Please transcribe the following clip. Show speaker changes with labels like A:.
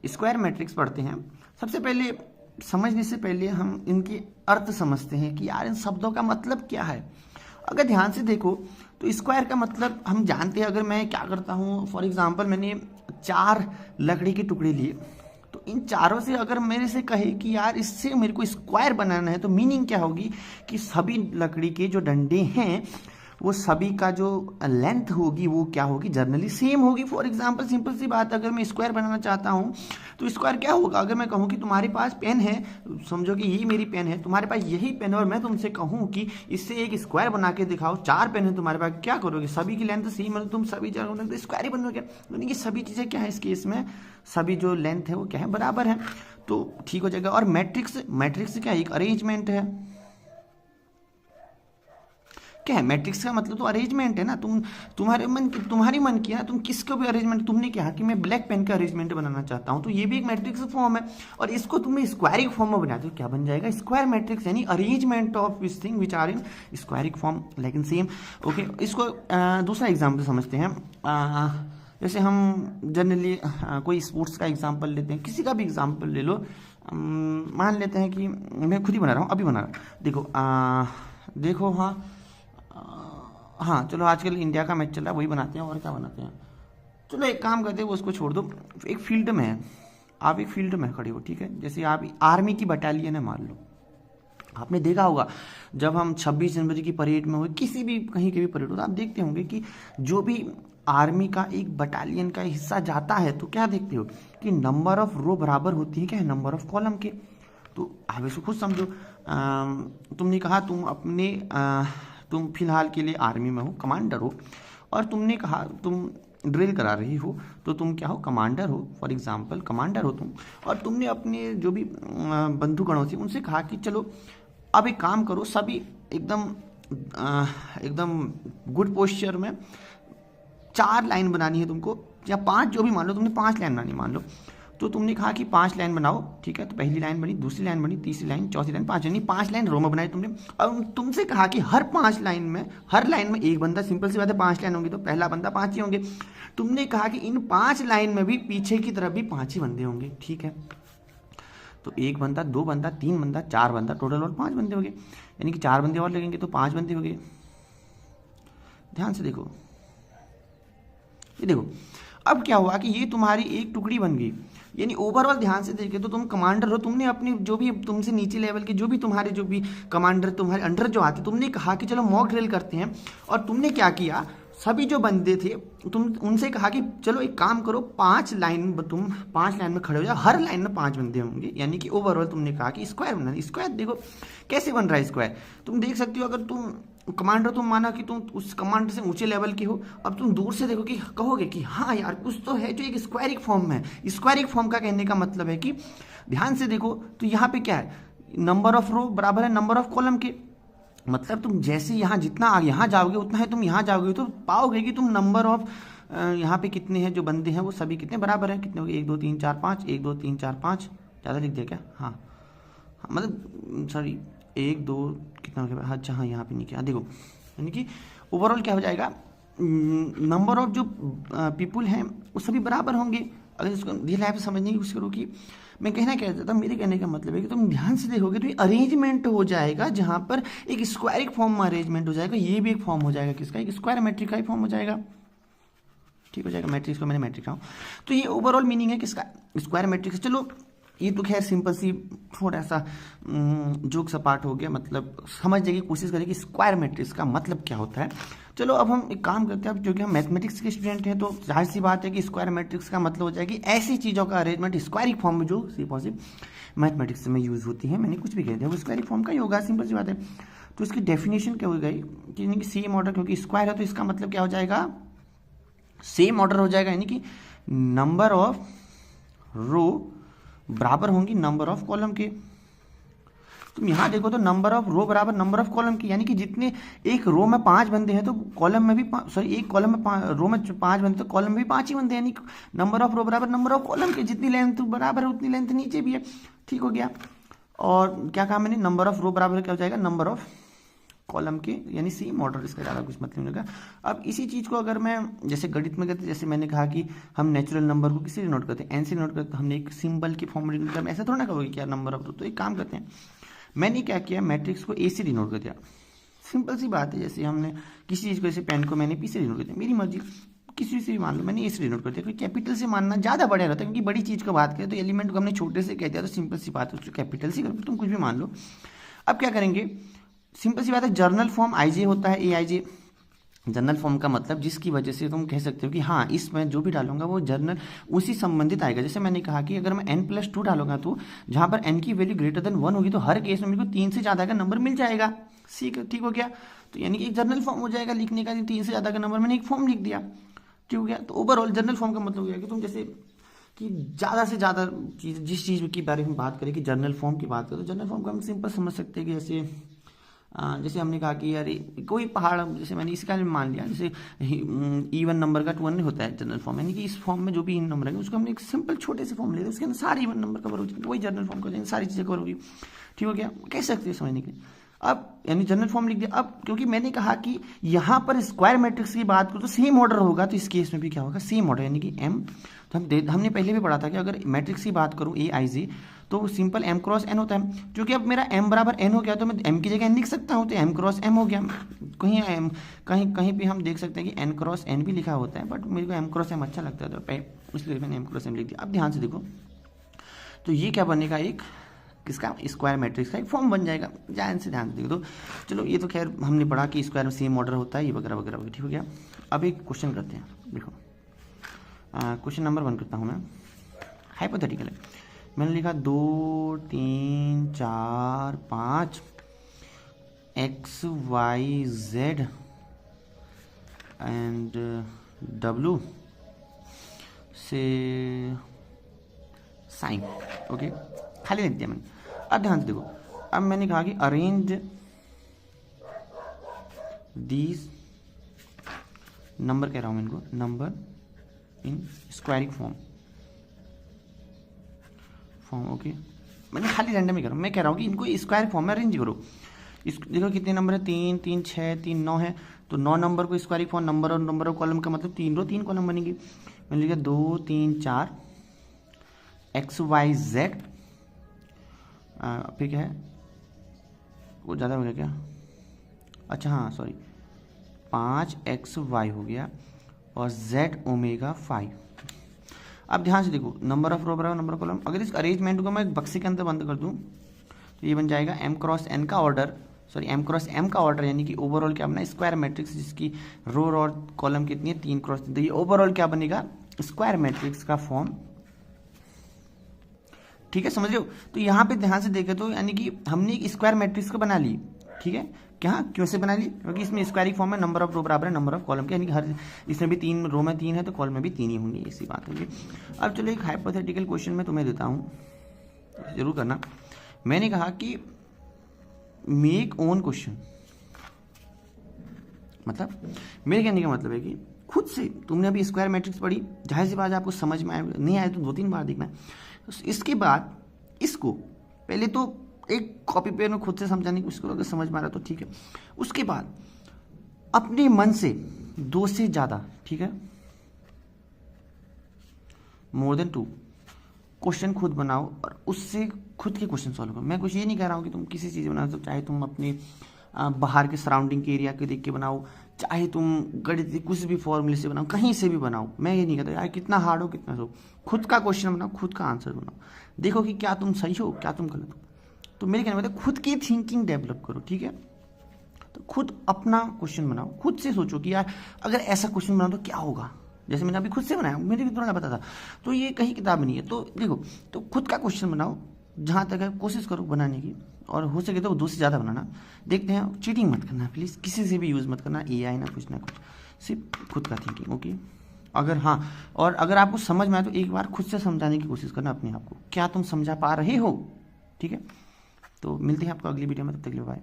A: Square matrix पढ़ते हैं, सबसे पहले समझने से पहले हम इनके अर्थ समझते हैं कि यार इन शब्दों का मतलब क्या है। अगर ध्यान से देखो तो स्क्वायर का मतलब हम जानते हैं। अगर मैं क्या करता हूँ, फॉर एग्जांपल मैंने 4 लकड़ी के टुकड़े लिए, तो इन चारों से अगर मेरे से कहे कि यार इससे मेरे को स्क्वायर बनाना है, तो मीनिंग क्या होगी कि सभी लकड़ी के जो डंडे हैं वो सभी का जो लेंथ होगी वो क्या होगी, जनरली सेम होगी। फॉर एग्जांपल सिंपल सी बात, अगर मैं स्क्वायर बनाना चाहता हूँ तो स्क्वायर क्या होगा, अगर मैं कहूँ कि तुम्हारे पास पेन है, समझो कि ये मेरी पेन है, तुम्हारे पास यही पेन है, और मैं तुमसे कहूँ कि इससे एक स्क्वायर बना के दिखाओ, 4 पेन है तुम्हारे पास, क्या करोगे, सभी की लेंथ सेम है, तुम सभी तो स्क्वायर ही बनोगे। यानी कि सभी चीज़ें क्या है इस केस में, सभी जो लेंथ है वो क्या है, बराबर है, तो ठीक हो जाएगा। और मैट्रिक्स, मैट्रिक्स क्या है, एक अरेंजमेंट है। क्या है, मैट्रिक्स का मतलब तो अरेंजमेंट है ना। तुम्हारी मन की ना, तुम किसको भी अरेंजमेंट, तुमने कहा कि मैं ब्लैक पेन का अरेंजमेंट बनाना चाहता हूं, तो ये भी एक मैट्रिक्स फॉर्म है, और इसको तुमने स्क्वायरिक फॉर्म में बनाते हो, क्या बन जाएगा, स्क्वायर मैट्रिक्स, यानी arrangement of this thing which are in square form, लेकिन सेम। ओके, इसको दूसरा एग्जाम्पल समझते हैं। जैसे हम जनरली कोई स्पोर्ट्स का एग्जाम्पल लेते हैं, किसी का भी एग्जाम्पल ले लो। मान लेते हैं कि मैं खुद ही बना रहा हूँ, अभी बना रहा हूँ, देखो हाँ, हाँ चलो, आजकल इंडिया का मैच चल रहा है, वही बनाते हैं, और क्या बनाते हैं। चलो एक काम करते हैं, वो उसको छोड़ दो। एक फील्ड में है, आप एक फील्ड में खड़े हो, ठीक है, जैसे आप आर्मी की बटालियन है मान लो। आपने देखा होगा जब हम 26 जनवरी की परेड में हो, किसी भी कहीं की भी परेड हो, तो आप देखते होंगे कि जो भी आर्मी का एक बटालियन का हिस्सा जाता है, तो क्या देखते हो कि नंबर ऑफ रो बराबर होती है क्या है, नंबर ऑफ कॉलम के। तो आप इसको खुद समझो। तुमने कहा तुम फिलहाल के लिए आर्मी में हो, कमांडर हो, और तुमने कहा तुम ड्रिल करा रही हो, तो तुम क्या हो, कमांडर हो, फॉर एग्जांपल कमांडर हो तुम, और तुमने अपने जो भी बंधुगणों से उनसे कहा कि चलो अब एक काम करो, सभी एकदम गुड पोस्चर में 4 लाइन बनानी है तुमको, या 5, जो भी मान लो, तुमने 5 लाइन बनानी मान लो, तो तुमने कहा कि 5 लाइन बनाओ, ठीक है, तो पहली लाइन बनी, दूसरी लाइन बनी, तीसरी लाइन, चौथी लाइन, 5, यानी 5 लाइन रो में बनाई तुमने। और तुमसे कहा कि हर 5 लाइन में, हर लाइन में एक बंदा, सिंपल सी बात है, 5 लाइन होंगी तो पहला बंदा 5 ही होंगे। तुमने कहा कि इन 5 लाइन में भी पीछे की तरफ भी 5 ही बंदे होंगे, ठीक है, तो 1 बंदा, 2 बंदा, 3 बंदा, 4 बंदा, टोटल और 5 बंदे हो गए, यानी कि 4 बंदे और लगेंगे तो 5 बंदे हो गए। ध्यान से देखो, ये देखो, अब क्या हुआ कि ये तुम्हारी एक टुकड़ी बन गई, यानी ओवरऑल ध्यान से देखे तो तुम कमांडर हो, तुमने अपनी जो भी तुमसे नीचे लेवल के जो भी तुम्हारे जो भी कमांडर तुम्हारे अंडर जो आते, तुमने कहा कि चलो मॉक ड्रिल करते हैं, और तुमने क्या किया, सभी जो बंदे थे तुम उनसे कहा कि चलो एक काम करो, 5 लाइन तुम 5 लाइन में खड़े हो जाओ, हर लाइन में 5 बंदे होंगे, यानी कि ओवरऑल तुमने कहा कि स्क्वायर बनना। स्क्वायर देखो कैसे बन रहा है स्क्वायर, तुम देख सकते हो, अगर तुम कमांडर, तुम माना कि तुम उस कमांडर से ऊंचे लेवल के हो, अब तुम दूर से देखो कि कहोगे कि हाँ यार कुछ तो है जो एक स्क्वायरिक फॉर्म में है। स्क्वायरिक फॉर्म का कहने का मतलब है कि ध्यान से देखो तो यहाँ पे क्या है, नंबर ऑफ रो बराबर है नंबर ऑफ कॉलम के, मतलब तुम जैसे यहाँ जितना यहाँ जाओगे उतना है तुम यहाँ जाओगे, तो पाओगे कि तुम नंबर ऑफ यहाँ पे कितने हैं जो बंदे हैं वो सभी कितने बराबर हैं, कितने हो गए, 1 2 3 4 5, 1 2 3 4 5, ज़्यादा लिख दिया क्या, हाँ मतलब सॉरी 1 2 कितना हो गया, अच्छा हाँ यहाँ पे नहीं किया, देखो यानी कि ओवरऑल क्या हो जाएगा, नंबर ऑफ जो पीपुल हैं वो सभी बराबर होंगे। अगर इसको रियल लाइफ से समझने की कोशिश करो कि मैं कहना क्या चाहता हूँ, मेरे कहने का मतलब है कि तुम ध्यान से देखोगे तो ये अरेंजमेंट हो जाएगा, जहाँ पर एक स्क्वायरिक फॉर्म में अरेंजमेंट हो जाएगा, ये भी एक फॉर्म हो जाएगा किसका, एक स्क्वायर मैट्रिक का ही फॉर्म हो जाएगा, ठीक हो जाएगा। मैट्रिक्स को मैंने मैट्रिक रहा हूँ, तो ये ओवरऑल मीनिंग है किसका, स्क्वायर मैट्रिक्स। चलो ये तो खैर सिंपल सी थोड़ा सा जोक सा पार्ट हो गया, मतलब समझने की कोशिश करें कि स्क्वायर मैट्रिक्स का मतलब क्या होता है। चलो अब हम एक काम करते हैं, अब जो कि हम मैथमेटिक्स के स्टूडेंट हैं तो जाहिर सी बात है कि स्क्वायर मैट्रिक्स का मतलब हो जाएगी ऐसी चीज़ों का अरेंजमेंट स्क्वायरिक फॉर्म में जो सी पॉसिबल मैथमेटिक्स में यूज़ होती है। मैंने कुछ भी कह दिया वो स्क्वायरिक फॉर्म का ही होगा, सिंपल सी बात है। तो इसकी डेफिनेशन क्या हो गई कि सेम ऑर्डर, क्योंकि स्क्वायर है तो इसका मतलब क्या हो जाएगा, सेम ऑर्डर हो जाएगा, यानी कि नंबर ऑफ रो बराबर होंगी नंबर ऑफ कॉलम के। तुम यहाँ देखो तो नंबर ऑफ रो बराबर नंबर ऑफ कॉलम की, यानी कि जितने एक रो में 5 बंदे हैं तो कॉलम में भी सॉरी एक कॉलम में रो में 5 बंदे तो कॉलम में भी 5 ही बंदे, यानी नंबर ऑफ रो बराबर नंबर ऑफ कॉलम के, जितनी लेंथ बराबर है उतनी लेंथ नीचे भी है, ठीक हो गया। और क्या कहा मैंने, नंबर ऑफ रो बराबर क्या हो जाएगा, नंबर ऑफ कॉलम के, यानी सेम ऑर्डर, इसका ज़्यादा कुछ मतलब नहीं होगा। अब इसी चीज़ को अगर मैं जैसे गणित में करते, जैसे मैंने कहा कि हम नेचुरल नंबर को किसी नोट करते हैं, एन से नोट करते हैं, हमने एक सिंबल की फॉर्म में, मतलब ऐसा थोड़ा ना कहोगे क्या नंबर ऑफ, तो एक काम करते हैं, मैंने क्या किया, मैट्रिक्स को ए से डिनोट कर दिया। सिंपल सी बात है, जैसे हमने किसी चीज़ को, जैसे पेन को मैंने पी से डिनोट कर दिया, मेरी मर्जी किसी से भी मान लो, मैंने ए से डिनोट कर दिया, क्योंकि कैपिटल से मानना ज़्यादा बढ़िया रहता है, क्योंकि बड़ी चीज़ को बात करें तो एलिमेंट को हमने छोटे से कह दिया तो सिंपल सी बात है, उसको कैपिटल से करो, तुम कुछ भी मान लो। अब क्या करेंगे, सिंपल सी बात है, जर्नल फॉर्म आई जे होता है, ए आई जे जनरल फॉर्म का मतलब जिसकी वजह से तुम कह सकते हो कि हाँ इसमें जो भी डालूंगा वो जर्नल उसी संबंधित आएगा। जैसे मैंने कहा कि अगर मैं n+2 डालूंगा तो जहाँ पर n की वैल्यू ग्रेटर देन 1 होगी तो हर केस में मेरे को 3 से ज़्यादा का नंबर मिल जाएगा। ठीक हो गया, तो यानी कि एक जर्नल फॉर्म हो जाएगा लिखने का, 3 से ज़्यादा का नंबर मैंने एक फॉर्म लिख दिया, ठीक हो गया। तो ओवरऑल जनरल फॉर्म का मतलब हो गया कि तुम जैसे कि ज़्यादा से ज़्यादा चीज़, जिस चीज़ की बारे में बात करें कि जर्नल फॉर्म की बात करें, तो जनरल फॉर्म को हम सिंपल समझ सकते हैं कि जैसे हमने कहा कि यार कोई पहाड़, जैसे मैंने इसका मान लिया, जैसे इवन नंबर का 2 होता है जनरल फॉर्म, यानी कि इस फॉर्म में जो भी नंबर है उसको हमने एक सिंपल छोटे से फॉर्म ले लिया, उसके अंदर सारे इवन नंबर कवर हो जाएंगे, वही जनरल फॉर्म कर जाएंगे, सारी चीज़ें कवर होगी, ठीक हो गया, कह सकते हैं समझने के लिए। अब यानी जनरल फॉर्म लिख दिया। अब क्योंकि मैंने कहा कि यहाँ पर स्क्वायर मैट्रिक्स की बात करो तो सेम ऑर्डर होगा, तो इस केस में भी क्या होगा, सेम ऑर्डर, यानी कि एम, तो हमने पहले भी पढ़ा था कि अगर मैट्रिक्स की बात करूँ ए आई जी तो सिंपल m क्रॉस n होता है। क्योंकि अब मेरा m बराबर n हो गया तो मैं m की जगह n लिख सकता हूँ, तो m क्रॉस m हो गया। कहीं कहीं भी हम देख सकते हैं कि n क्रॉस n भी लिखा होता है, बट मेरे को m क्रॉस m अच्छा लगता है तो इसलिए मैंने m क्रॉस m लिख दिया। अब ध्यान से देखो, तो ये क्या बनेगा, एक किसका, स्क्वायर मैट्रिक्स का एक फॉर्म बन जाएगा। ध्यान से देखो, तो चलो ये तो खैर हमने पढ़ा कि स्क्वायर में सेम ऑर्डर होता है, ये वगैरह वगैरह वगैरह, ठीक हो गया। अब एक क्वेश्चन करते हैं, देखो क्वेश्चन नंबर 1 करता हूँ मैं, हाइपोथेटिकल है। मैंने लिखा 2 3 4 5 x y z and w से साइन, ओके, खाली लिख दिया मैंने। अब ध्यान से देखो, अब मैंने कहा कि अरेंज दीज नंबर, कह रहा हूं मैं इनको, number in squaring form, okay, मैंने खाली रैंडम ही करा, मैं कह रहा हूँ कि इनको स्क्वायर फॉर्म में अरेंज करो। देखो कितने नंबर है, 3 3 6 3 9 है, तो 9 नंबर को स्क्वायर फॉर्म, नंबर और नंबर ऑफ कॉलम का मतलब 3 रो 3 कॉलम बनेंगे। मैंने लिखा 2 3 4 x y z, फिर क्या है, वो ज़्यादा हो गया क्या, अच्छा हाँ सॉरी, 5 x y हो गया और z ओमेगा 5। अब ध्यान से देखो, नंबर ऑफ रो बराबर नंबर ऑफ कॉलम, अगर इस अरेंजमेंट को मैं एक बक्से के अंदर बंद कर दूं तो ये बन जाएगा m क्रॉस n का order, sorry m cross m का ऑर्डर, यानी कि ओवरऑल क्या बना, स्क्वायर मैट्रिक्स जिसकी रो और कॉलम कितनी है, 3 क्रॉस 3, तो ये ओवरऑल क्या बनेगा, स्क्वायर मैट्रिक्स का फॉर्म, ठीक है, समझ रहे हो। तो यहाँ पे ध्यान से देखे तो यानी कि हमने एक स्क्वायर मैट्रिक्स को बना ली, ठीक है, क्या क्यों से बना ली, क्योंकि इसमें स्क्वायरिंग फॉर्म में नंबर ऑफ रो बराबर है नंबर ऑफ कॉलम के, यानी कि हर इसमें भी 3 रो में 3 है तो कॉलम में भी 3 ही होंगे, ऐसी बात होगी। अब चलो एक हाइपोथेटिकल क्वेश्चन में तुम्हें देता हूँ, जरूर करना। मैंने कहा कि मेक ओन क्वेश्चन, मतलब मेरे कहने का मतलब है कि खुद से, तुमने अभी स्क्वायर मैट्रिक्स पढ़ी, जाहिर सी बात आपको समझ में आए, नहीं आए तो 2-3 बार देखना है। इसके बाद इसको पहले तो एक कॉपी पेन में खुद से समझाने की कोशिश करो, अगर समझ में आ रहा तो ठीक है। उसके बाद अपने मन से 2 से ज़्यादा, ठीक है, मोर देन 2 क्वेश्चन खुद बनाओ और उससे खुद के क्वेश्चन सॉल्व करो। मैं कुछ ये नहीं कह रहा हूँ कि तुम किसी चीज़ बनाओ, तो चाहे तुम अपने बाहर के सराउंडिंग के एरिया के देख के बनाओ, चाहे तुम गणित कुछ भी फॉर्मूले से बनाओ, कहीं से भी बनाओ, मैं ये नहीं कहता यार कितना हार्ड हो कितना हो, खुद का क्वेश्चन बनाओ, खुद का आंसर बनाओ, देखो कि क्या तुम सही हो क्या तुम गलत हो। तो मेरे कहने मतलब खुद की थिंकिंग डेवलप करो, ठीक है, तो खुद अपना क्वेश्चन बनाओ, खुद से सोचो कि यार अगर ऐसा क्वेश्चन बनाओ तो क्या होगा, जैसे मैंने अभी खुद से बनाया, मुझे भी थोड़ा पता था, तो ये कहीं किताब नहीं है। तो देखो, तो खुद का क्वेश्चन बनाओ, जहाँ तक है कोशिश करो बनाने की, और हो सके तो 2 से ज़्यादा बनाना। देखते हैं, चीटिंग मत करना प्लीज़, किसी से भी यूज़ मत करना, AI ना कुछ ना कुछ, सिर्फ खुद का थिंकिंग, ओके। अगर हाँ, और अगर आपको समझ में आए तो एक बार खुद से समझाने की कोशिश करना अपने आप को, क्या तुम समझा पा रहे हो, ठीक है। तो मिलते हैं आपको अगली वीडियो में, तब तक के लिए बाय।